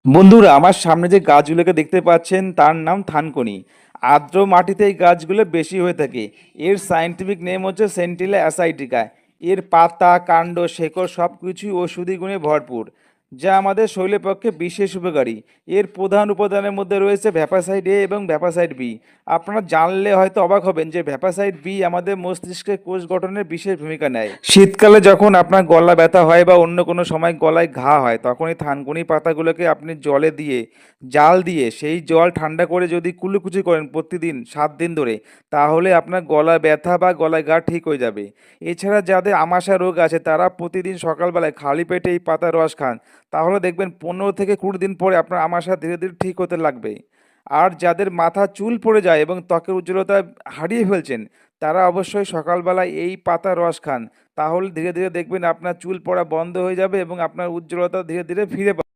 বন্ধুরা, আমার সামনে যে গাছগুলোকে দেখতে পাচ্ছেন তার নাম থানকুনি। আর্দ্র মাটিতে এই গাছগুলো বেশি হয়ে থাকে। এর সায়েন্টিফিক নেম হচ্ছে সেন্টিলা অ্যাসাইটিকা। এর পাতা, কাণ্ড, শেকড় সব কিছুই ঔষধি গুণে ভরপুর, যা আমাদের শরীরের পক্ষে বিশেষ উপকারী। এর প্রধান উপাদানের মধ্যে রয়েছে ভ্যাপাসাইড এ এবং ভ্যাপাসাইড বি। আপনারা জানলে হয়তো অবাক হবেন যে ভ্যাপাসাইড বি আমাদের মস্তিষ্কের কোষ গঠনের বিশেষ ভূমিকা নেয়। শীতকালে যখন আপনার গলা ব্যথা হয় বা অন্য কোনো সময় গলায় ঘা হয়, তখন এই থানকুনি পাতাগুলোকে আপনি জলে দিয়ে, জাল দিয়ে সেই জল ঠান্ডা করে যদি কুলুকুচি করেন প্রতিদিন 7 দিন ধরে, তাহলে আপনার গলা ব্যথা বা গলায় ঘা ঠিক হয়ে যাবে। এছাড়া যাদের আমাশা রোগ আছে তারা প্রতিদিন সকালবেলায় খালি পেটে এই পাতার রস খান, তাহলে দেখবেন 15 থেকে 20 দিন পরে আপনার আমাশা ধীরে ধীরে ঠিক হতে লাগবে। আর যাদের মাথা চুল পড়ে যায় এবং ত্বকের উজ্জ্বলতা হারিয়ে ফেলছেন, তারা অবশ্যই সকালবেলায় এই পাতার রস খান, তাহলে ধীরে ধীরে দেখবেন আপনার চুল পড়া বন্ধ হয়ে যাবে এবং আপনার উজ্জ্বলতা ধীরে ধীরে ফিরে পাবে।